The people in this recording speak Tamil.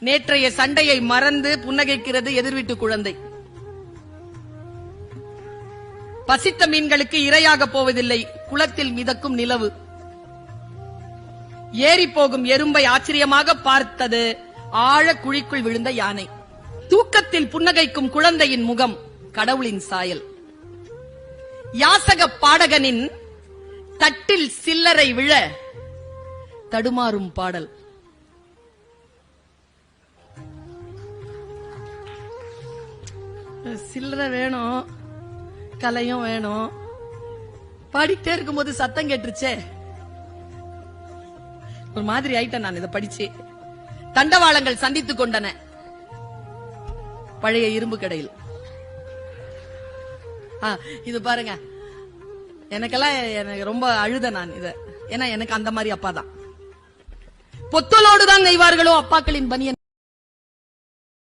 நேற்றைய சண்டையை மறந்து புன்னகைக்கிறது எதிர்வீட்டு குழந்தை. பசித்த மீன்களுக்கு இரையாக போவதில்லை குளத்தில் மிதக்கும் நிலவு. ஏறி போகும் எறும்பை ஆச்சரியமாக பார்த்தது ஆழ குழிக்குள் விழுந்த யானை. தூக்கத்தில் புன்னகைக்கும் குழந்தையின் முகம் கடவுளின் சாயல். யாசக பாடகனின் தட்டில் சில்லறை விழ தடுமாறும் பாடல். சில்லறை வேணும், கலையும் வேணும். பாடிட்டே இருக்கும்போது சத்தம் கேட்டுருச்சே, ஒரு மாதிரி ஆயிட்டேன் நான் இதை படிச்சு. தண்டவாளங்கள் சந்தித்துக் கொண்டன பழைய இரும்பு கடையில். இது பாருங்க, எனக்கு ரொம்ப அழுத நான் இத. ஏன்னா எனக்கு அந்த மாதிரி அப்பா தான். பொத்தலோடுதான் நெய்வார்களோ அப்பாக்களின் பனியன்.